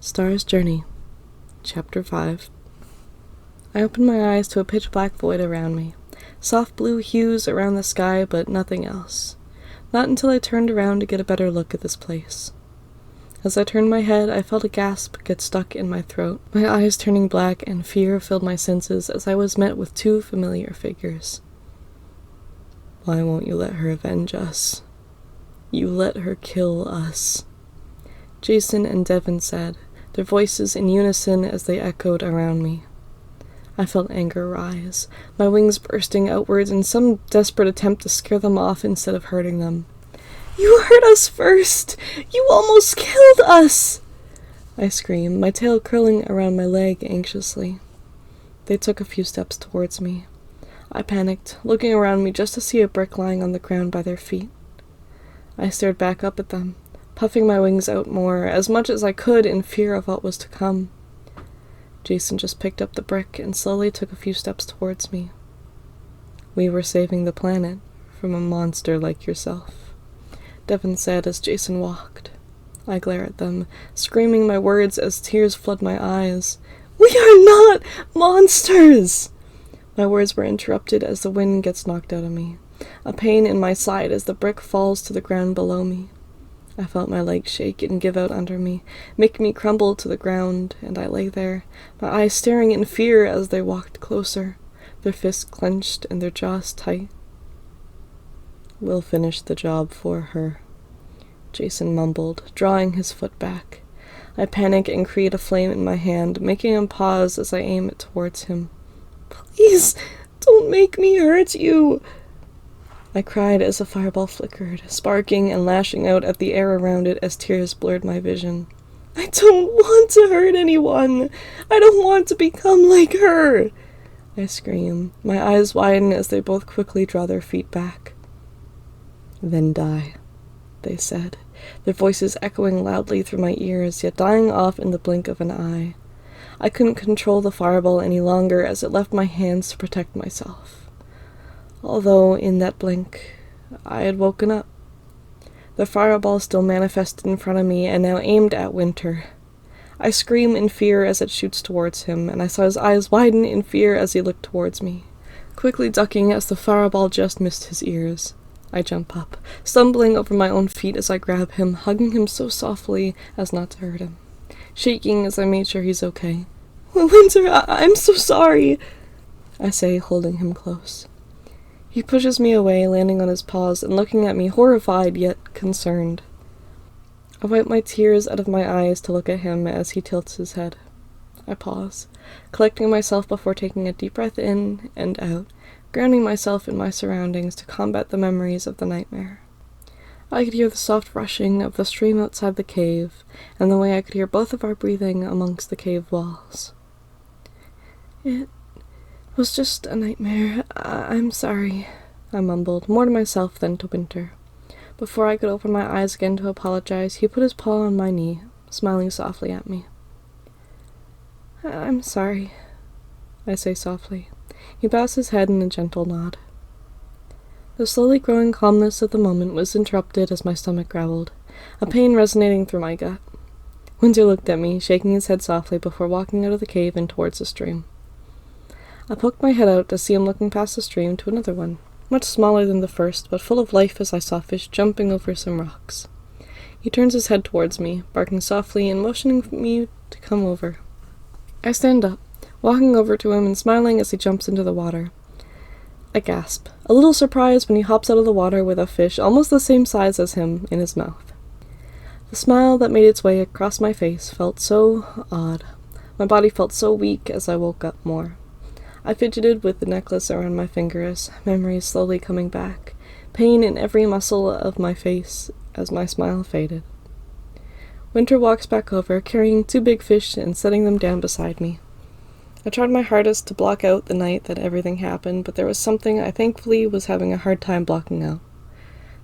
Star's Journey, Chapter 5. I opened my eyes to a pitch-black void around me. Soft blue hues around the sky, but nothing else. Not until I turned around to get a better look at this place. As I turned my head, I felt a gasp get stuck in my throat, my eyes turning black, and fear filled my senses as I was met with two familiar figures. Why won't you let her avenge us? You let her kill us, Jason and Devin said, their voices in unison as they echoed around me. I felt anger rise, my wings bursting outwards in some desperate attempt to scare them off instead of hurting them. You hurt us first! You almost killed us! I screamed, my tail curling around my leg anxiously. They took a few steps towards me. I panicked, looking around me just to see a brick lying on the ground by their feet. I stared back up at them, puffing my wings out more, as much as I could in fear of what was to come. Jason just picked up the brick and slowly took a few steps towards me. We were saving the planet from a monster like yourself, Devin said as Jason walked. I glare at them, screaming my words as tears flood my eyes. We are not monsters! My words were interrupted as the wind gets knocked out of me, a pain in my side as the brick falls to the ground below me. I felt my legs shake and give out under me, making me crumble to the ground, and I lay there, my eyes staring in fear as they walked closer, their fists clenched and their jaws tight. We'll finish the job for her, Jason mumbled, drawing his foot back. I panic and create a flame in my hand, making him pause as I aim it towards him. Please, don't make me hurt you! I cried as the fireball flickered, sparking and lashing out at the air around it as tears blurred my vision. I don't want to hurt anyone! I don't want to become like her! I scream, my eyes widen as they both quickly draw their feet back. Then die, they said, their voices echoing loudly through my ears, yet dying off in the blink of an eye. I couldn't control the fireball any longer as it left my hands to protect myself. Although, in that blink, I had woken up. The fireball still manifested in front of me and now aimed at Winter. I scream in fear as it shoots towards him, and I saw his eyes widen in fear as he looked towards me, quickly ducking as the fireball just missed his ears. I jump up, stumbling over my own feet as I grab him, hugging him so softly as not to hurt him, shaking as I made sure he's okay. Winter, I'm so sorry, I say, holding him close. He pushes me away, landing on his paws and looking at me horrified yet concerned. I wipe my tears out of my eyes to look at him as he tilts his head. I pause, collecting myself before taking a deep breath in and out, grounding myself in my surroundings to combat the memories of the nightmare. I could hear the soft rushing of the stream outside the cave, and the way I could hear both of our breathing amongst the cave walls. It was just a nightmare. I'm sorry, I mumbled, more to myself than to Winter. Before I could open my eyes again to apologize, he put his paw on my knee, smiling softly at me. I'm sorry, I say softly. He bows his head in a gentle nod. The slowly growing calmness of the moment was interrupted as my stomach growled, a pain resonating through my gut. Winter looked at me, shaking his head softly before walking out of the cave and towards the stream. I poked my head out to see him looking past the stream to another one, much smaller than the first, but full of life as I saw fish jumping over some rocks. He turns his head towards me, barking softly and motioning me to come over. I stand up, walking over to him and smiling as he jumps into the water. I gasp, a little surprised when he hops out of the water with a fish almost the same size as him in his mouth. The smile that made its way across my face felt so odd. My body felt so weak as I woke up more. I fidgeted with the necklace around my fingers, memories slowly coming back, pain in every muscle of my face as my smile faded. Winter walks back over, carrying two big fish and setting them down beside me. I tried my hardest to block out the night that everything happened, but there was something I thankfully was having a hard time blocking out.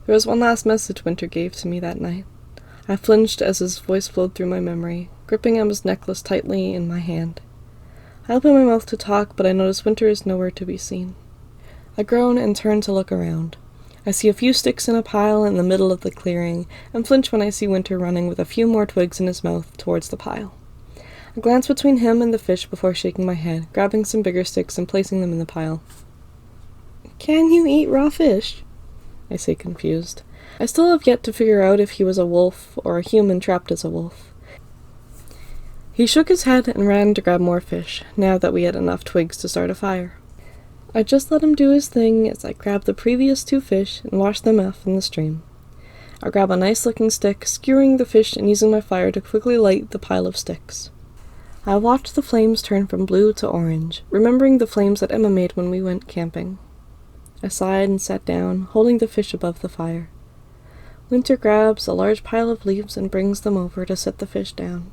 There was one last message Winter gave to me that night. I flinched as his voice flowed through my memory, gripping Emma's necklace tightly in my hand. I open my mouth to talk, but I notice Winter is nowhere to be seen. I groan and turn to look around. I see a few sticks in a pile in the middle of the clearing, and flinch when I see Winter running with a few more twigs in his mouth towards the pile. I glance between him and the fish before shaking my head, grabbing some bigger sticks and placing them in the pile. "Can you eat raw fish?" I say, confused. I still have yet to figure out if he was a wolf or a human trapped as a wolf. He shook his head and ran to grab more fish, now that we had enough twigs to start a fire. I just let him do his thing as I grab the previous 2 fish and wash them off in the stream. I grab a nice-looking stick, skewering the fish and using my fire to quickly light the pile of sticks. I watched the flames turn from blue to orange, remembering the flames that Emma made when we went camping. I sighed and sat down, holding the fish above the fire. Winter grabs a large pile of leaves and brings them over to set the fish down.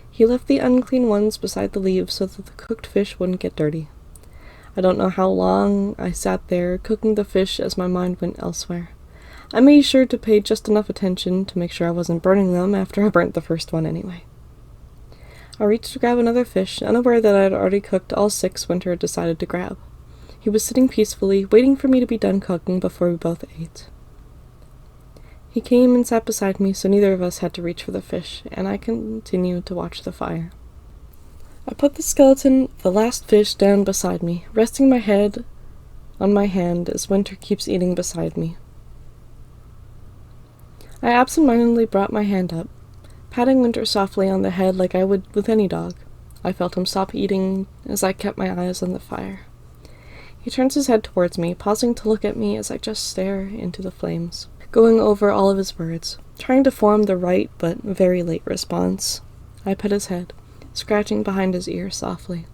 He left the unclean ones beside the leaves so that the cooked fish wouldn't get dirty. I don't know how long I sat there, cooking the fish as my mind went elsewhere. I made sure to pay just enough attention to make sure I wasn't burning them after I burnt the first one anyway. I reached to grab another fish, unaware that I had already cooked all 6 Winter had decided to grab. He was sitting peacefully, waiting for me to be done cooking before we both ate. He came and sat beside me, so neither of us had to reach for the fish, and I continued to watch the fire. I put the skeleton of the last fish down beside me, resting my head on my hand as Winter keeps eating beside me. I absent-mindedly brought my hand up, patting Winter softly on the head like I would with any dog. I felt him stop eating as I kept my eyes on the fire. He turns his head towards me, pausing to look at me as I just stare into the flames, going over all of his words, trying to form the right but very late response. I pet his head, scratching behind his ear softly.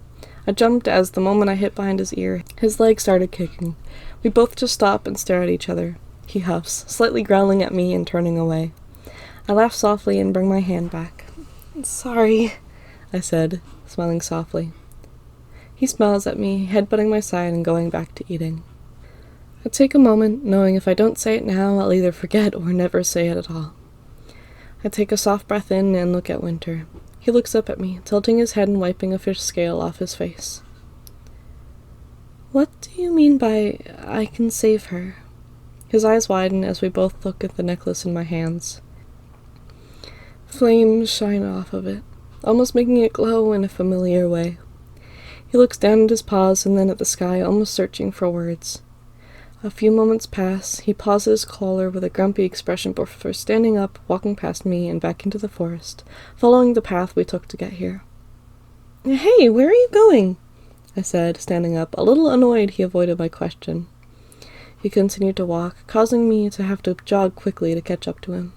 I jumped as the moment I hit behind his ear, his leg started kicking. We both just stop and stare at each other. He huffs, slightly growling at me and turning away. I laugh softly and bring my hand back. "Sorry," I said, smiling softly. He smiles at me, headbutting my side and going back to eating. I take a moment, knowing if I don't say it now, I'll either forget or never say it at all. I take a soft breath in and look at Winter. He looks up at me, tilting his head and wiping a fish scale off his face. "What do you mean by, I can save her?" His eyes widen as we both look at the necklace in my hands. Flames shine off of it, almost making it glow in a familiar way. He looks down at his paws and then at the sky, almost searching for words. A few moments pass. He pauses his collar with a grumpy expression before standing up, walking past me and back into the forest, following the path we took to get here. "Hey, where are you going?" I said, standing up, a little annoyed he avoided my question. He continued to walk, causing me to have to jog quickly to catch up to him.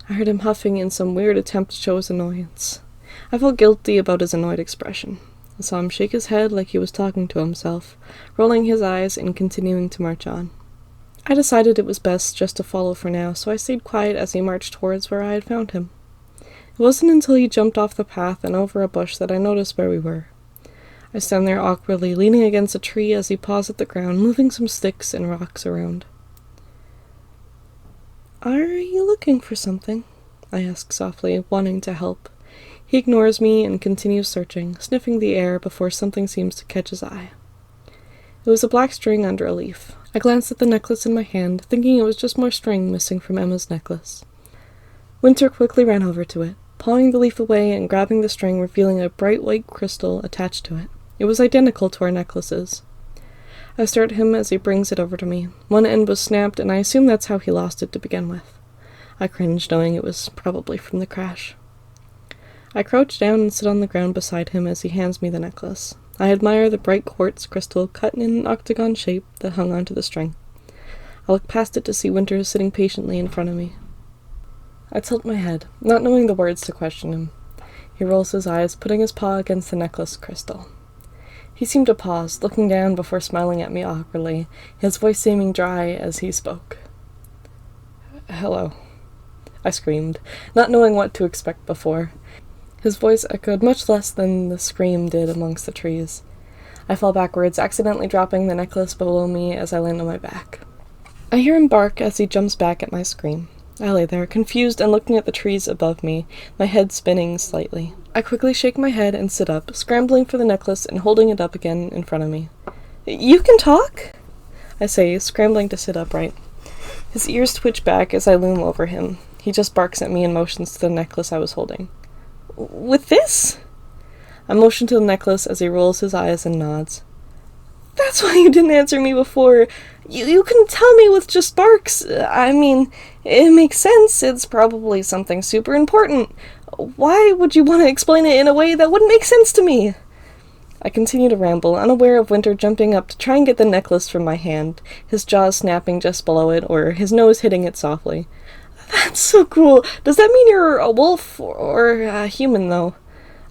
I heard him huffing in some weird attempt to show his annoyance. I felt guilty about his annoyed expression. I saw him shake his head like he was talking to himself, rolling his eyes and continuing to march on. I decided it was best just to follow for now, so I stayed quiet as he marched towards where I had found him. It wasn't until he jumped off the path and over a bush that I noticed where we were. I stand there awkwardly, leaning against a tree as he paws at the ground, moving some sticks and rocks around. "Are you looking for something?" I ask softly, wanting to help. He ignores me and continues searching, sniffing the air before something seems to catch his eye. It was a black string under a leaf. I glanced at the necklace in my hand, thinking it was just more string missing from Emma's necklace. Winter quickly ran over to it, pawing the leaf away and grabbing the string, revealing a bright white crystal attached to it. It was identical to our necklaces. I stare at him as he brings it over to me. One end was snapped, and I assume that's how he lost it to begin with. I cringed, knowing it was probably from the crash. I crouch down and sit on the ground beside him as he hands me the necklace. I admire the bright quartz crystal cut in an octagon shape that hung onto the string. I look past it to see Winter sitting patiently in front of me. I tilt my head, not knowing the words to question him. He rolls his eyes, putting his paw against the necklace crystal. He seemed to pause, looking down before smiling at me awkwardly, his voice seeming dry as he spoke. "Hello," I screamed, not knowing what to expect before. His voice echoed much less than the scream did amongst the trees. I fell backwards, accidentally dropping the necklace below me as I land on my back. I hear him bark as he jumps back at my scream. I lay there, confused and looking at the trees above me, my head spinning slightly. I quickly shake my head and sit up, scrambling for the necklace and holding it up again in front of me. "You can talk?" I say, scrambling to sit upright. His ears twitch back as I loom over him. He just barks at me and motions to the necklace I was holding. "With this?" I motion to the necklace as he rolls his eyes and nods. That's why you didn't answer me before. You couldn't tell me with just sparks. I mean, it makes sense. It's probably something super important. Why would you want to explain it in a way that wouldn't make sense to me? I continue to ramble, unaware of Winter jumping up to try and get the necklace from my hand, his jaws snapping just below it, or his nose hitting it softly. That's so cool. Does that mean you're a wolf or a human, though?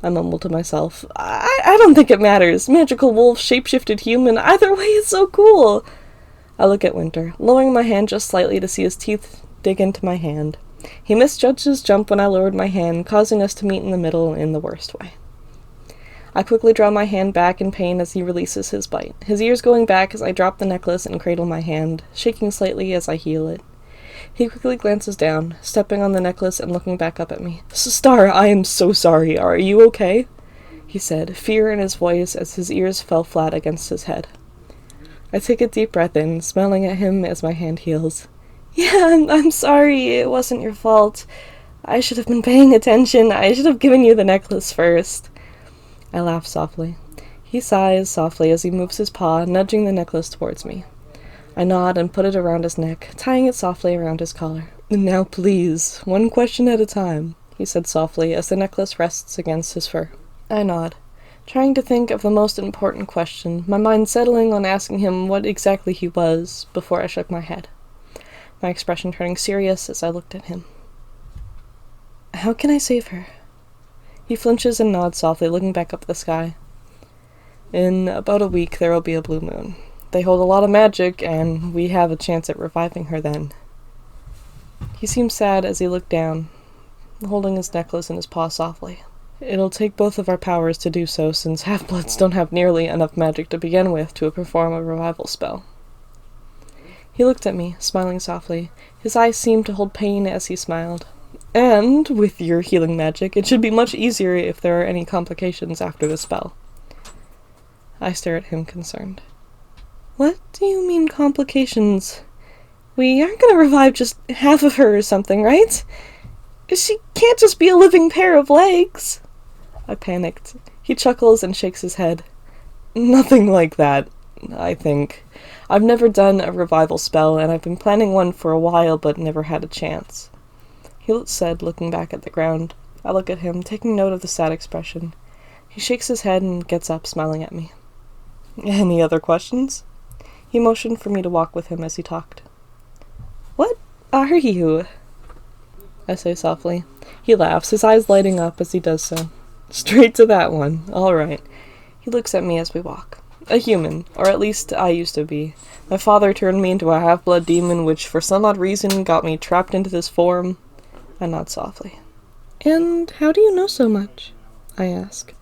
I mumble to myself. I don't think it matters. Magical wolf, shapeshifted human, either way is so cool. I look at Winter, lowering my hand just slightly to see his teeth dig into my hand. He misjudged his jump when I lowered my hand, causing us to meet in the middle in the worst way. I quickly draw my hand back in pain as he releases his bite, his ears going back as I drop the necklace and cradle my hand, shaking slightly as I heal it. He quickly glances down, stepping on the necklace and looking back up at me. Star, I am so sorry. Are you okay? He said, fear in his voice as his ears fell flat against his head. I take a deep breath in, smiling at him as my hand heals. Yeah, I'm sorry. It wasn't your fault. I should have been paying attention. I should have given you the necklace first. I laugh softly. He sighs softly as he moves his paw, nudging the necklace towards me. I nod and put it around his neck, tying it softly around his collar. Now please, one question at a time, he said softly as the necklace rests against his fur. I nod, trying to think of the most important question, my mind settling on asking him what exactly he was, before I shook my head, my expression turning serious as I looked at him. How can I save her? He flinches and nods softly, looking back up at the sky. In about a week there will be a blue moon. They hold a lot of magic, and we have a chance at reviving her then. He seemed sad as he looked down, holding his necklace in his paw softly. It'll take both of our powers to do so, since half-bloods don't have nearly enough magic to begin with to perform a revival spell. He looked at me, smiling softly. His eyes seemed to hold pain as he smiled. And, with your healing magic, it should be much easier if there are any complications after the spell. I stare at him, concerned. What do you mean, complications? We aren't going to revive just half of her or something, right? She can't just be a living pair of legs. I panicked. He chuckles and shakes his head. Nothing like that, I think. I've never done a revival spell, and I've been planning one for a while, but never had a chance. He said, looking back at the ground. I look at him, taking note of the sad expression. He shakes his head and gets up, smiling at me. Any other questions? He motioned for me to walk with him as he talked. What are you? I say softly. He laughs, his eyes lighting up as he does so. Straight to that one. All right. He looks at me as we walk. A human, or at least I used to be. My father turned me into a half-blood demon, which for some odd reason got me trapped into this form. I nod softly. And how do you know so much? I ask.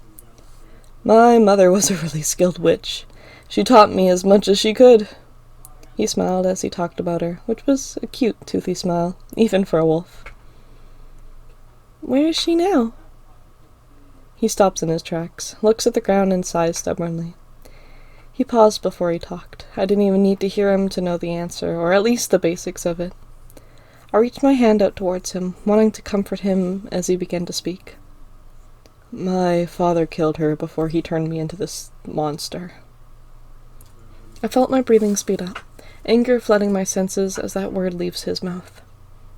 My mother was a really skilled witch. She taught me as much as she could. He smiled as he talked about her, which was a cute, toothy smile, even for a wolf. Where is she now? He stops in his tracks, looks at the ground and sighs stubbornly. He paused before he talked. I didn't even need to hear him to know the answer, or at least the basics of it. I reached my hand out towards him, wanting to comfort him as he began to speak. My father killed her before he turned me into this monster. I felt my breathing speed up, anger flooding my senses as that word leaves his mouth.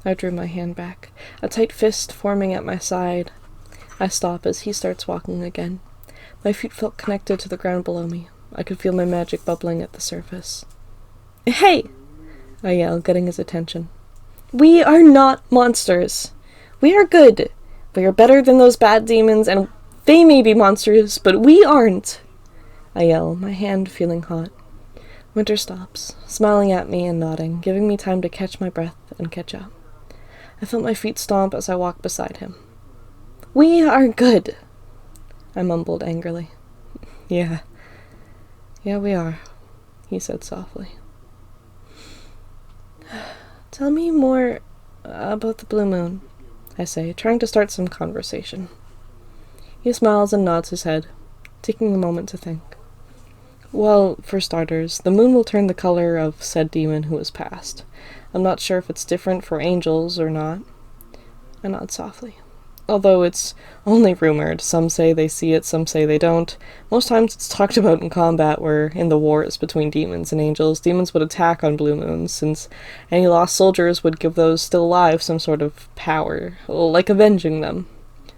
I drew my hand back, a tight fist forming at my side. I stop as he starts walking again. My feet felt connected to the ground below me. I could feel my magic bubbling at the surface. Hey! I yell, getting his attention. We are not monsters. We are good. We are better than those bad demons, and they may be monsters, but we aren't. I yell, my hand feeling hot. Winter stops, smiling at me and nodding, giving me time to catch my breath and catch up. I felt my feet stomp as I walked beside him. We are good, I mumbled angrily. Yeah, we are, he said softly. Tell me more about the blue moon, I say, trying to start some conversation. He smiles and nods his head, taking a moment to think. Well, for starters, the moon will turn the color of said demon who has passed. I'm not sure if it's different for angels or not. I nod softly. Although it's only rumored. Some say they see it, some say they don't. Most times it's talked about in combat, where in the wars between demons and angels, demons would attack on blue moons, since any lost soldiers would give those still alive some sort of power, like avenging them.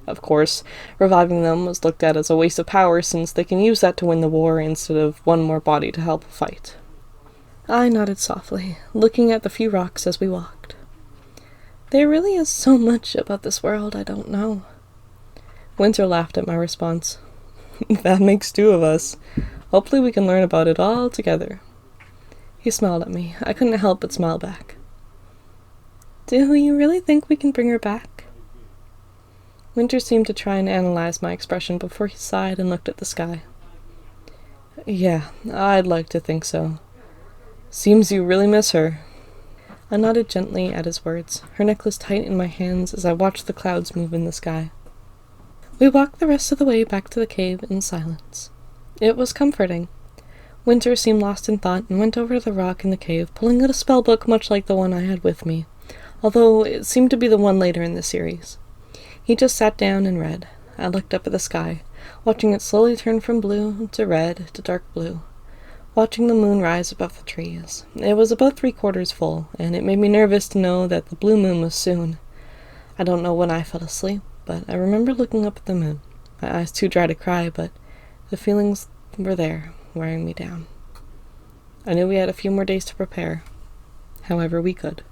Of course, reviving them was looked at as a waste of power, since they can use that to win the war instead of one more body to help fight. I nodded softly, looking at the few rocks as we walked. There really is so much about this world I don't know. Winter laughed at my response. That makes two of us. Hopefully we can learn about it all together. He smiled at me. I couldn't help but smile back. Do you really think we can bring her back? Winter seemed to try and analyze my expression before he sighed and looked at the sky. Yeah, I'd like to think so. Seems you really miss her. I nodded gently at his words, her necklace tight in my hands as I watched the clouds move in the sky. We walked the rest of the way back to the cave in silence. It was comforting. Winter seemed lost in thought and went over to the rock in the cave, pulling out a spell book much like the one I had with me, although it seemed to be the one later in the series. He just sat down and read. I looked up at the sky, watching it slowly turn from blue to red to dark blue, watching the moon rise above the trees. It was about 3/4 full, and it made me nervous to know that the blue moon was soon. I don't know when I fell asleep, but I remember looking up at the moon. My eyes too dry to cry, but the feelings were there, wearing me down. I knew we had a few more days to prepare, however we could.